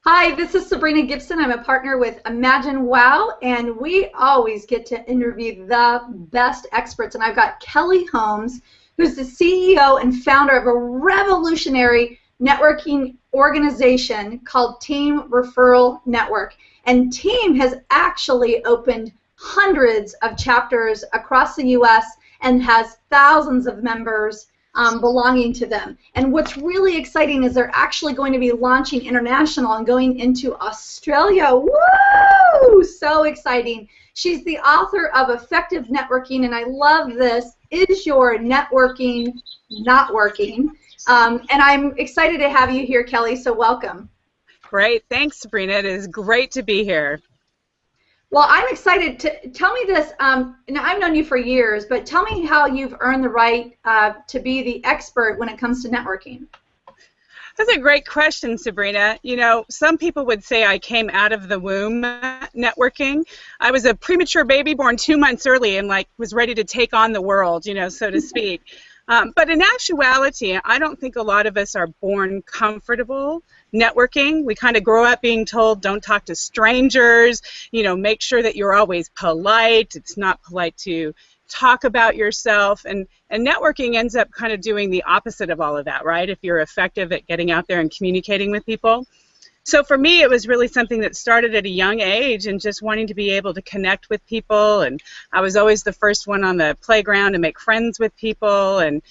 Hi, this is Sabrina Gibson. I'm a partner with Imagine Wow, and we always get to interview the best experts. And I've got Kelli Holmes, who's the CEO and founder of a revolutionary networking organization called Team Referral Network. And Team has actually opened hundreds of chapters across the U.S. and has thousands of members belonging to them. And what's really exciting is they're actually going to be launching international and going into Australia. Woo! So exciting. She's the author of Effective Networking, and I love this. Is your networking not working? And I'm excited to have you here, Kelli, so welcome. Great. Thanks, Sabrina. It is great to be here. Well, I'm excited to tell me this. Now, I've known you for years, but tell me how you've earned the right to be the expert when it comes to networking. That's a great question, Sabrina. You know, some people would say I came out of the womb networking. I was a premature baby born 2 months early and was ready to take on the world, so to speak. But in actuality, I don't think a lot of us are born comfortable networking. We kind of grow up being told, don't talk to strangers, make sure that you're always polite. It's not polite to talk about yourself. And networking ends up kind of doing the opposite of all of that, right? If you're effective at getting out there and communicating with people. So for me, it was really something that started at a young age and just wanting to be able to connect with people. And I was always the first one on the playground to make friends with people. And,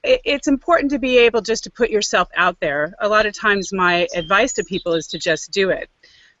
it's important to be able just to put yourself out there. A lot of times my advice to people is to just do it.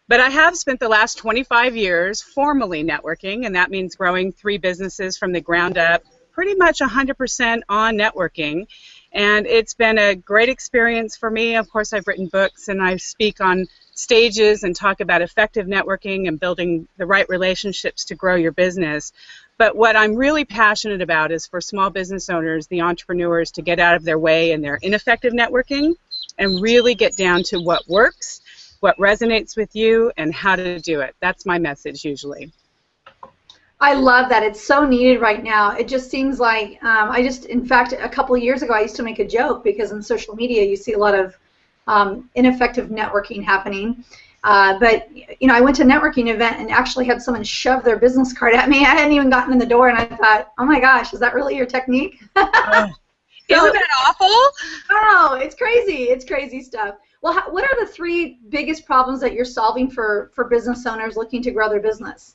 But I have spent the last 25 years formally networking, and that means growing 3 businesses from the ground up, pretty much 100% on networking. And it's been a great experience for me. Of course, I've written books and I speak on stages and talk about effective networking and building the right relationships to grow your business. But what I'm really passionate about is for small business owners, the entrepreneurs, to get out of their way in their ineffective networking and really get down to what works, what resonates with you, and how to do it. That's my message usually. I love that. It's so needed right now. It just seems like, in fact, a couple of years ago, I used to make a joke because in social media you see a lot of ineffective networking happening. But, I went to a networking event and actually had someone shove their business card at me. I hadn't even gotten in the door, and I thought, oh my gosh, is that really your technique? Isn't that awful? Oh, it's crazy. It's crazy stuff. Well, what are the 3 biggest problems that you're solving for business owners looking to grow their business?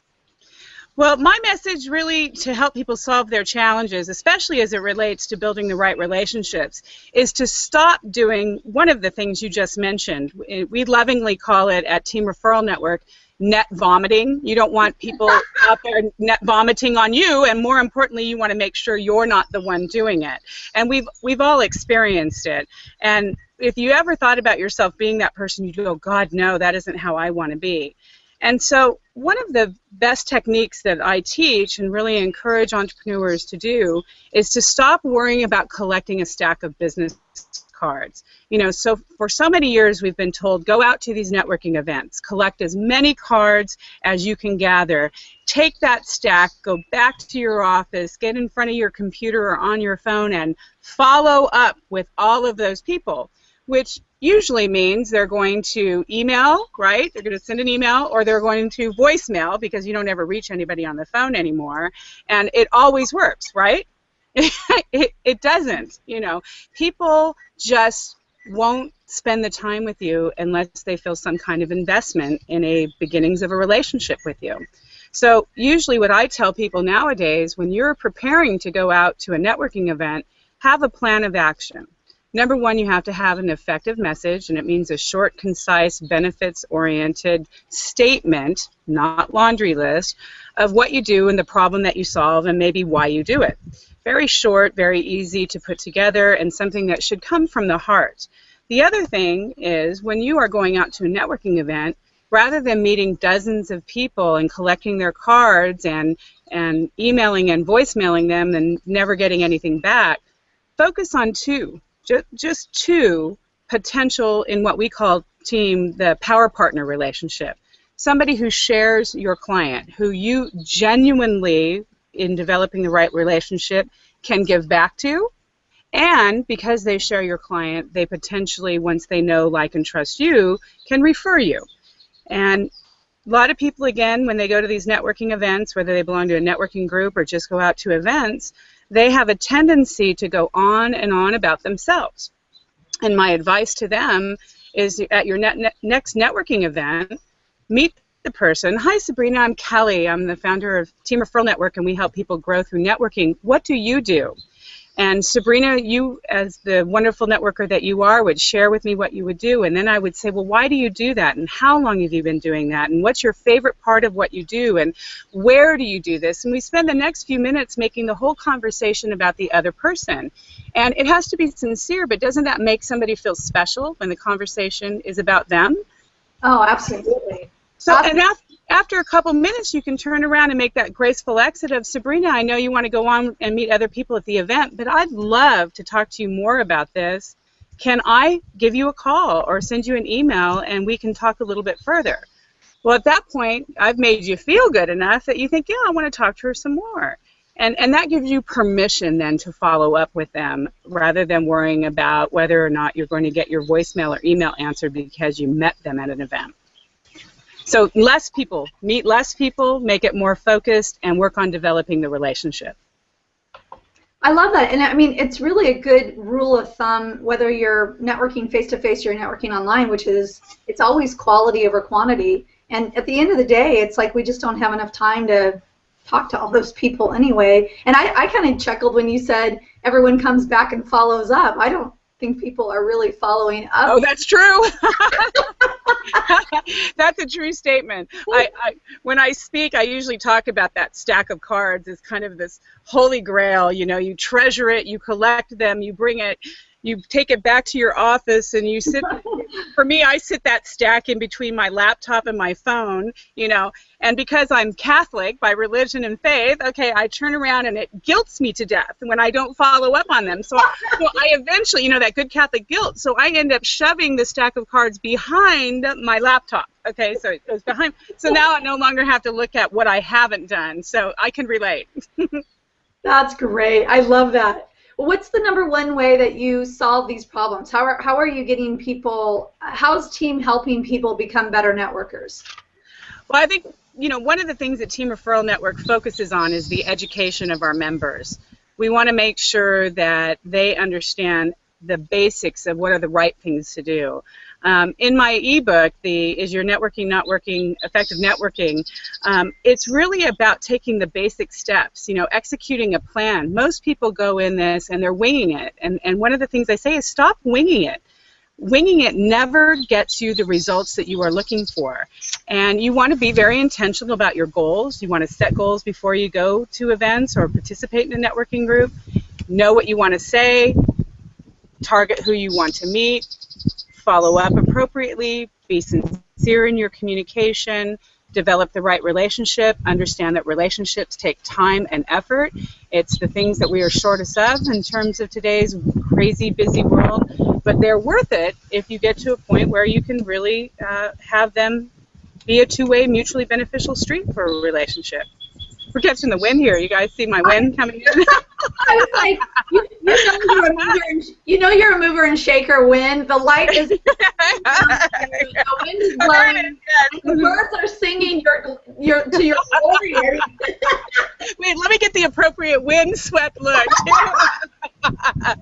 Well, my message really to help people solve their challenges, especially as it relates to building the right relationships, is to stop doing one of the things you just mentioned. We lovingly call it at Team Referral Network net vomiting. You don't want people out there net vomiting on you, and more importantly, you want to make sure you're not the one doing it. And we've all experienced it. And if you ever thought about yourself being that person, you go, God, no, that isn't how I want to be. And so one of the best techniques that I teach and really encourage entrepreneurs to do is to stop worrying about collecting a stack of business cards. So for so many years we've been told, go out to these networking events, collect as many cards as you can gather, take that stack, go back to your office, get in front of your computer or on your phone and follow up with all of those people, which usually means they're going to email, right? They're going to send an email, or they're going to voicemail because you don't ever reach anybody on the phone anymore. And it always works, right? It doesn't. People just won't spend the time with you unless they feel some kind of investment in a beginnings of a relationship with you. So usually what I tell people nowadays, when you're preparing to go out to a networking event, have a plan of action. Number 1, you have to have an effective message, and it means a short, concise, benefits-oriented statement, not laundry list, of what you do and the problem that you solve and maybe why you do it. Very short, very easy to put together, and something that should come from the heart. The other thing is, when you are going out to a networking event, rather than meeting dozens of people and collecting their cards and emailing and voicemailing them and never getting anything back, focus on 2. Just 2 potential in what we call Team the power partner relationship. Somebody who shares your client, who you genuinely, in developing the right relationship, can give back to, And because they share your client, they potentially, once they know, like, and trust you, can refer you. And a lot of people, again, when they go to these networking events, whether they belong to a networking group or just go out to events, they have a tendency to go on and on about themselves. And my advice to them is, at your next networking event, meet the person. Hi, Sabrina, I'm Kelli. I'm the founder of Team Referral Network, and we help people grow through networking. What do you do? And Sabrina, you, as the wonderful networker that you are, would share with me what you would do. And then I would say, well, why do you do that? And how long have you been doing that? And what's your favorite part of what you do? And where do you do this? And we spend the next few minutes making the whole conversation about the other person. And it has to be sincere, but doesn't that make somebody feel special when the conversation is about them? Oh, absolutely. So, and after a couple minutes, you can turn around and make that graceful exit of, Sabrina, I know you want to go on and meet other people at the event, but I'd love to talk to you more about this. Can I give you a call or send you an email and we can talk a little bit further? Well, at that point, I've made you feel good enough that you think, yeah, I want to talk to her some more. And that gives you permission then to follow up with them rather than worrying about whether or not you're going to get your voicemail or email answered because you met them at an event. So less people, meet less people, make it more focused, and work on developing the relationship. I love that. And I mean, it's really a good rule of thumb, whether you're networking face-to-face or you're networking online, which is it's always quality over quantity. And at the end of the day, it's like we just don't have enough time to talk to all those people anyway. And I kind of chuckled when you said everyone comes back and follows up. I don't think people are really following up. Oh, that's true. That's a true statement. When I speak, I usually talk about that stack of cards as kind of this holy grail. You know, you treasure it, you collect them, you bring it, you take it back to your office, and you sit. For me, I sit that stack in between my laptop and my phone, you know, and because I'm Catholic by religion and faith, okay, I turn around and it guilts me to death when I don't follow up on them. So I eventually, you know, that good Catholic guilt, so I end up shoving the stack of cards behind my laptop. Okay, so it goes behind. So now I no longer have to look at what I haven't done, so I can relate. That's great. I love that. What's the number one way that you solve these problems? How are you getting people, how's Team helping people become better networkers? Well, I think, you know, one of the things that Team Referral Network focuses on is the education of our members. We want to make sure that they understand the basics of what are the right things to do. In my ebook, Is Your Networking Not Working? Effective Networking, it's really about taking the basic steps, you know, executing a plan. Most people go in this and they're winging it. And one of the things I say is stop winging it. Winging it never gets you the results that you are looking for. And you want to be very intentional about your goals. You want to set goals before you go to events or participate in a networking group. Know what you want to say. Target who you want to meet. Follow up appropriately, be sincere in your communication, develop the right relationship, understand that relationships take time and effort. It's the things that we are shortest of in terms of today's crazy, busy world, but they're worth it if you get to a point where you can really have them be a two-way, mutually beneficial street for a relationship. We're catching the wind here. You guys see my wind coming in? I was like, you know you're a mover and shaker when the light is the wind is blowing, the birds are singing your to your glory. Wait, let me get the appropriate wind swept look. I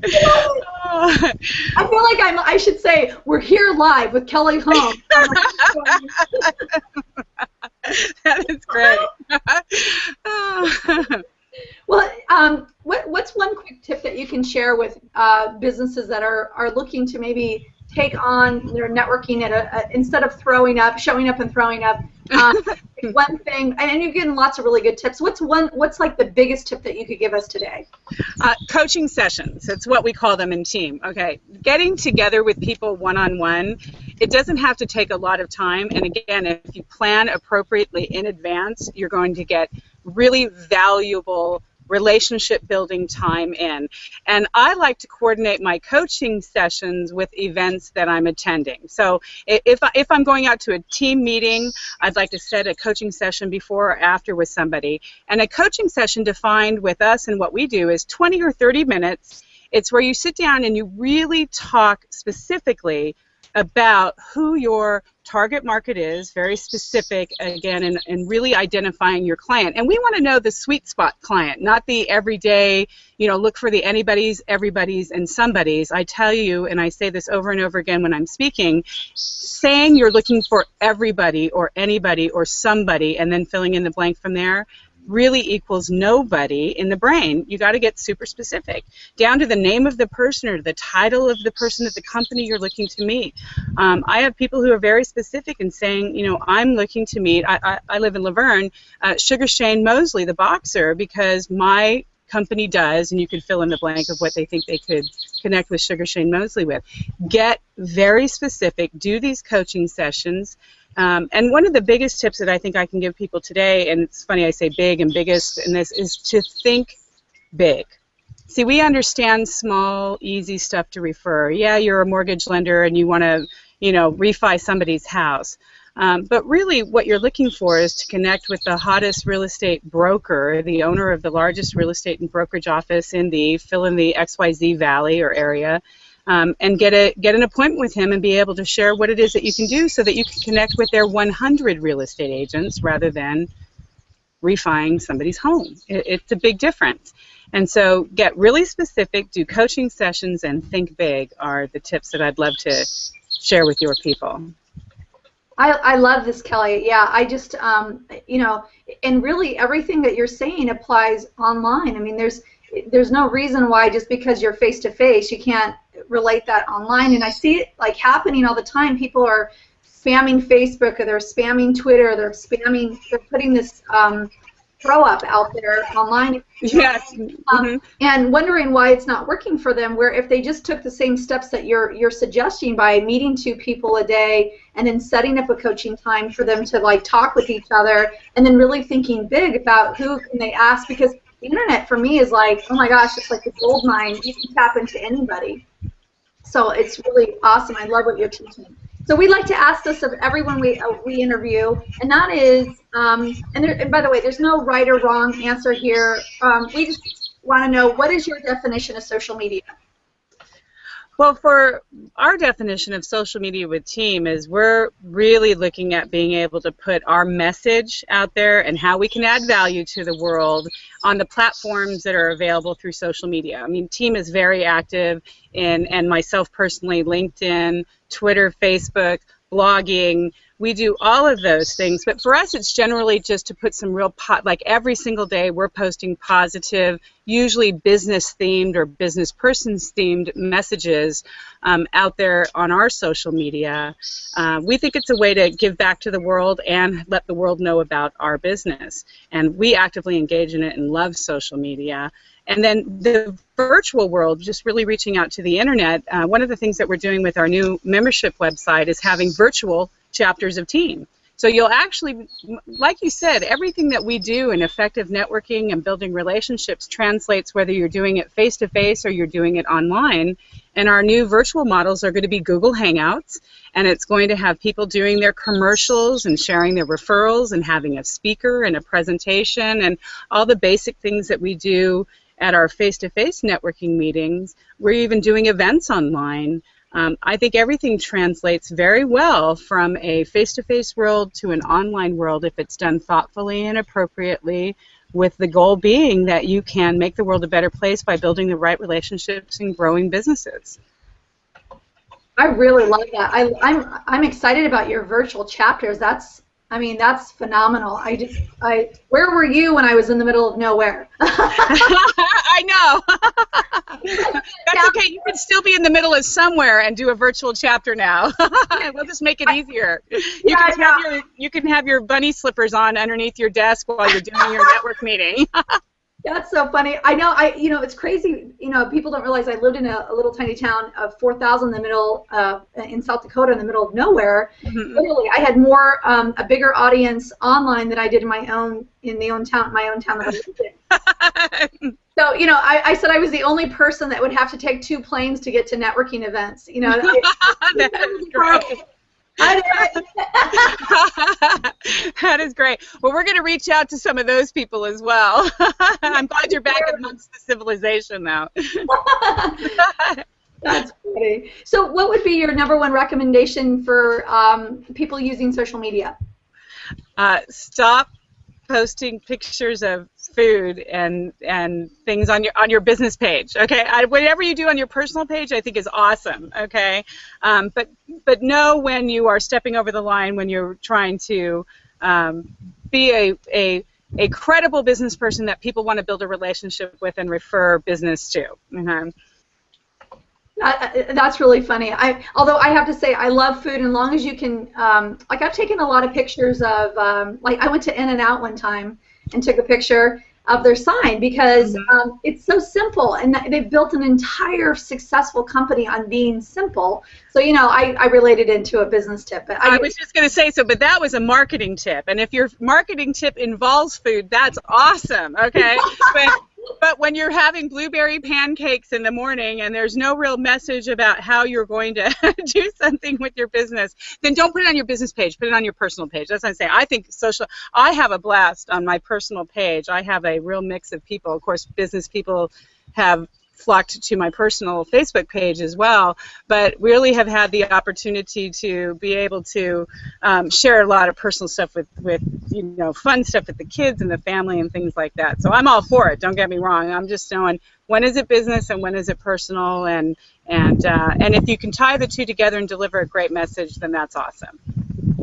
feel like I should say we're here live with Kelli Holmes. That is great. Well, what's one quick tip that you can share with businesses that are looking to maybe take on their networking at instead of showing up and throwing up? One thing, and you're getting lots of really good tips. What's like the biggest tip that you could give us today? Coaching sessions. It's what we call them in team. Okay, getting together with people one-on-one. It doesn't have to take a lot of time. And again, if you plan appropriately in advance, you're going to get really valuable relationship building time in. And I like to coordinate my coaching sessions with events that I'm attending. So if I'm going out to a team meeting, I'd like to set a coaching session before or after with somebody. And a coaching session defined with us and what we do is 20 or 30 minutes. It's where you sit down and you really talk specifically about who your target market is, very specific, again, and really identifying your client. And we want to know the sweet spot client, not the everyday, look for the anybody's, everybody's, and somebody's. I tell you, and I say this over and over again when I'm speaking, saying you're looking for everybody or anybody or somebody and then filling in the blank from there really equals nobody in the brain. You got to get super specific, down to the name of the person or the title of the person at the company you're looking to meet. I have people who are very specific in saying, I'm looking to meet, I live in Laverne, Sugar Shane Mosley, the boxer, because my company does, and you could fill in the blank of what they think they could connect with Sugar Shane Mosley with. Get very specific, do these coaching sessions. And one of the biggest tips that I think I can give people today, and it's funny I say big and biggest in this, is to think big. See, we understand small, easy stuff to refer. Yeah, you're a mortgage lender and you want to, refi somebody's house. But really what you're looking for is to connect with the hottest real estate broker, the owner of the largest real estate and brokerage office in the XYZ Valley or area, and get an appointment with him and be able to share what it is that you can do so that you can connect with their 100 real estate agents rather than refining somebody's home. It's a big difference. And so get really specific, do coaching sessions, and think big are the tips that I'd love to share with your people. I love this, Kelly. Yeah, I just, and really everything that you're saying applies online. I mean, there's no reason why just because you're face-to-face you can't relate that online. And I see it like happening all the time. People are spamming Facebook, or they're spamming Twitter, they're putting this throw up out there online. Yes. And wondering why it's not working for them, where if they just took the same steps that you're suggesting by meeting 2 people a day and then setting up a coaching time for them to like talk with each other and then really thinking big about who can they ask, because the internet for me is like, oh my gosh, it's like a gold mine. You can tap into anybody. So it's really awesome. I love what you're teaching. So we like to ask this of everyone we interview, and that is, and by the way, there's no right or wrong answer here. We just want to know, what is your definition of social media? Well, for our definition of social media with Team is we're really looking at being able to put our message out there and how we can add value to the world on the platforms that are available through social media. I mean, Team is very active in, and myself personally, LinkedIn, Twitter, Facebook, blogging. We do all of those things, but for us it's generally just to put some real, like every single day we're posting positive, usually business themed or business persons themed messages out there on our social media. We think it's a way to give back to the world and let the world know about our business, and we actively engage in it and love social media. And then the virtual world, just really reaching out to the internet. One of the things that we're doing with our new membership website is having virtual chapters of Team. So you'll actually, like you said, everything that we do in effective networking and building relationships translates whether you're doing it face-to-face or you're doing it online. And our new virtual models are going to be Google Hangouts, and it's going to have people doing their commercials and sharing their referrals and having a speaker and a presentation and all the basic things that we do at our face-to-face networking meetings. We're even doing events online. I think everything translates very well from a face-to-face world to an online world if it's done thoughtfully and appropriately, with the goal being that you can make the world a better place by building the right relationships and growing businesses. I really love that. I'm excited about your virtual chapters. That's phenomenal. Where were you when I was in the middle of nowhere? I know. That's okay. You can still be in the middle of somewhere and do a virtual chapter now. We'll just make it easier. You can have your bunny slippers on underneath your desk while you're doing your network meeting. That's so funny. I know. It's crazy. People don't realize I lived in a little tiny town of 4,000 in the middle in South Dakota, in the middle of nowhere. Mm-hmm. Literally, I had a bigger audience online than I did in my own town that I lived in. So, I said I was the only person that would have to take 2 planes to get to networking events. That's great. That is great. Well, we're going to reach out to some of those people as well. I'm glad you're back amongst the civilization now. That's funny. So what would be your #1 recommendation for people using social media? Stop posting pictures of food and things on your business page. Okay, whatever you do on your personal page, I think is awesome. Okay, but know when you are stepping over the line, when you're trying to be a credible business person that people want to build a relationship with and refer business to. That's really funny. Although I have to say, I love food, and as long as you can, like I've taken a lot of pictures of, like I went to In-N-Out one time and took a picture of their sign because it's so simple, and they've built an entire successful company on being simple. So, you know, I related into a business tip. But I was just going to say so, but that was a marketing tip, and if your marketing tip involves food, that's awesome, okay? But when you're having blueberry pancakes in the morning and there's no real message about how you're going to do something with your business, then don't put it on your business page. Put it on your personal page. That's what I'm saying. I think I have a blast on my personal page. I have a real mix of people. Of course, business people have flocked to my personal Facebook page as well, but really have had the opportunity to be able to share a lot of personal stuff with you know, fun stuff with the kids and the family and things like that. So I'm all for it. Don't get me wrong. I'm just knowing when is it business and when is it personal, and if you can tie the two together and deliver a great message, then that's awesome.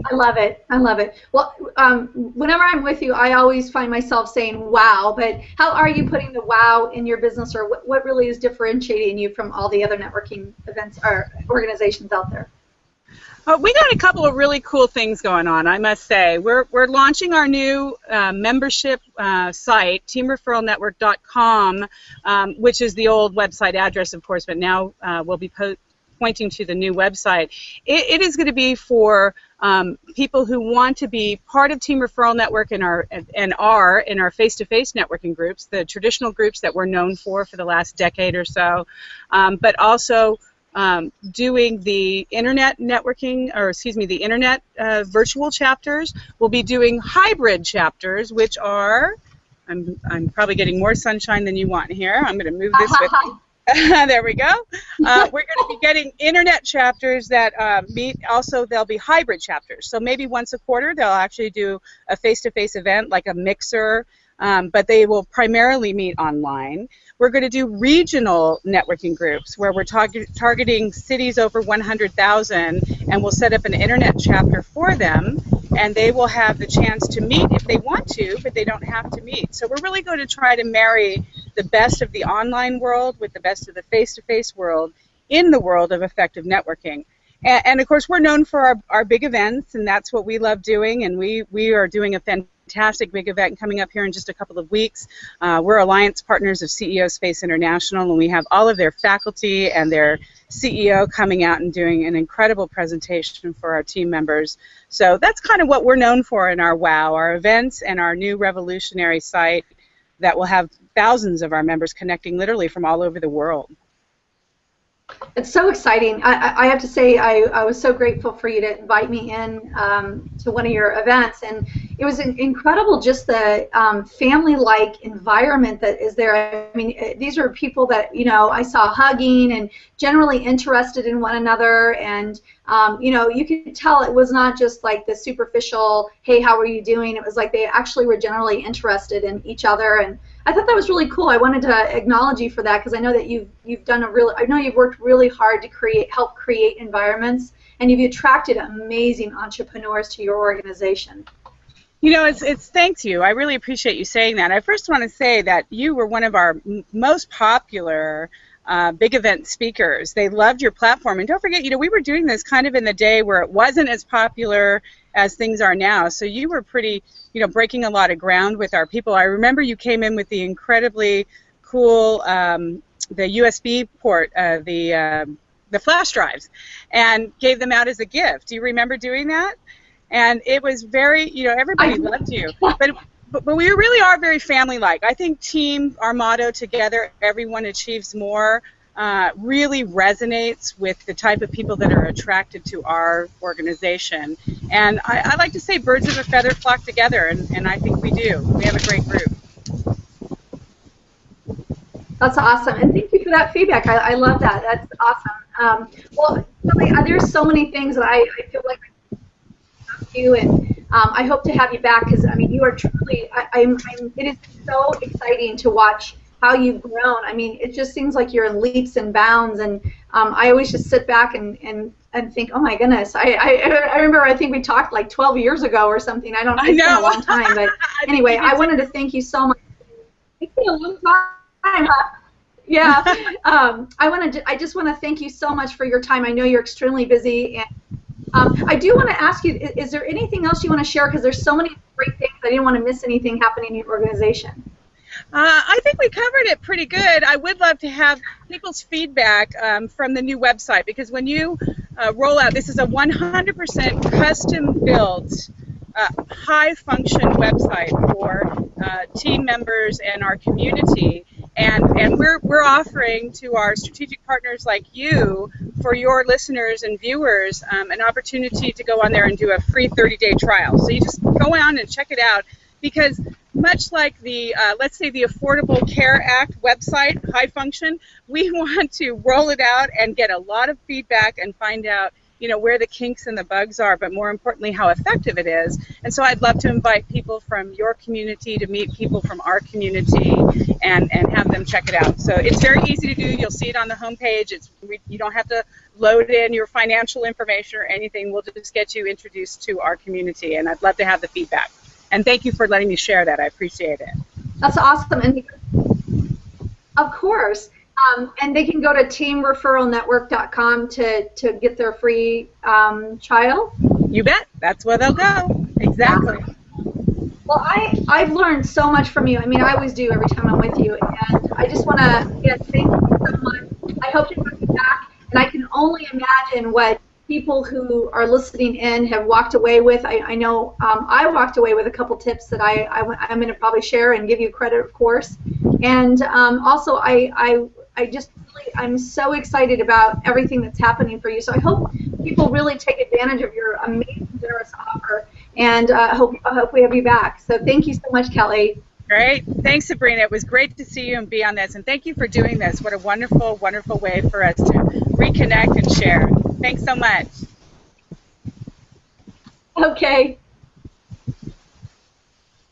I love it. I love it. Well, whenever I'm with you, I always find myself saying wow, but how are you putting the wow in your business, or what really is differentiating you from all the other networking events or organizations out there? We got a couple of really cool things going on, I must say. We're launching our new membership site, teamreferralnetwork.com, which is the old website address, of course, but now we'll be pointing to the new website. It is going to be for people who want to be part of Team Referral Network and are in our face-to-face networking groups, the traditional groups that we're known for the last decade or so, but also doing the internet networking, or excuse me, the internet virtual chapters. We'll be doing hybrid chapters, which are, I'm probably getting more sunshine than you want here. I'm going to move this with me. There we go. We're going to be getting internet chapters that meet. Also, they'll be hybrid chapters. So maybe once a quarter, they'll actually do a face-to-face event like a mixer, but they will primarily meet online. We're going to do regional networking groups where we're targeting cities over 100,000, and we'll set up an internet chapter for them, and they will have the chance to meet if they want to, but they don't have to meet. So we're really going to try to marry the best of the online world with the best of the face-to-face world in the world of effective networking. And of course, we're known for our big events, and that's what we love doing, and we are doing a fantastic big event coming up here in just a couple of weeks. We're alliance partners of CEO Space International, and we have all of their faculty and their CEO coming out and doing an incredible presentation for our team members. So that's kind of what we're known for in our WOW, our events and our new revolutionary site that will have thousands of our members connecting literally from all over the world. It's so exciting. I have to say I was so grateful for you to invite me in to one of your events, and it was incredible just the family-like environment that is there. I mean, these are people that, you know, I saw hugging and generally interested in one another, and you know, you could tell it was not just like the superficial, hey, how are you doing? It was like they actually were generally interested in each other, and I thought that was really cool. I wanted to acknowledge you for that because I know that you've done I know you've worked really hard to help create environments, and you've attracted amazing entrepreneurs to your organization. You know, it's thanks you. I really appreciate you saying that. I first want to say that you were one of our most popular big event speakers. They loved your platform, and don't forget, you know, we were doing this kind of in the day where it wasn't as popular as things are now. So you were pretty, you know, breaking a lot of ground with our people. I remember you came in with the incredibly cool, the USB port, the flash drives, and gave them out as a gift. Do you remember doing that? And it was very, you know, everybody loved you. But we really are very family-like. I think team, our motto, together, everyone achieves more. really resonates with the type of people that are attracted to our organization. And I like to say birds of a feather flock together, and I think we do. We have a great group. That's awesome, and thank you for that feedback. I love that. That's awesome. Well, Kelli, there's so many things that I feel like I can ask you, and I hope to have you back because I mean you are truly. It is so exciting to watch how you've grown. I mean, it just seems like you're in leaps and bounds, and I always just sit back and think, oh my goodness. I remember I think we talked like 12 years ago or something. I don't know. It's been a long time, but anyway, I wanted to thank you so much. It's been a long time. Yeah, I just want to thank you so much for your time. I know you're extremely busy, and I do want to ask you: is there anything else you want to share? Because there's so many great things. I didn't want to miss anything happening in your organization. I think we covered it pretty good. I would love to have people's feedback from the new website, because when you roll out, this is a 100% custom-built, high-function website for team members and our community. And we're offering to our strategic partners like you, for your listeners and viewers, an opportunity to go on there and do a free 30-day trial. So you just go on and check it out, because much like the, let's say, the Affordable Care Act website, high function, we want to roll it out and get a lot of feedback and find out, you know, where the kinks and the bugs are, but more importantly, how effective it is. And so I'd love to invite people from your community to meet people from our community and have them check it out. So it's very easy to do. You'll see it on the homepage. You don't have to load in your financial information or anything. We'll just get you introduced to our community, and I'd love to have the feedback. And thank you for letting me share that. I appreciate it. That's awesome. And of course. And they can go to teamreferralnetwork.com to get their free trial. You bet. That's where they'll go. Exactly. Awesome. Well, I've learned so much from you. I mean, I always do every time I'm with you. And I just want to thank you so much. I hope to have you back. And I can only imagine what people who are listening in have walked away with. I know I walked away with a couple tips that I'm going to probably share and give you credit, of course. And also, I'm so excited about everything that's happening for you. So I hope people really take advantage of your amazing, generous offer. And I hope we have you back. So thank you so much, Kelli. Great. Thanks, Sabrina. It was great to see you and be on this. And thank you for doing this. What a wonderful, wonderful way for us to reconnect and share. Thanks so much. Okay.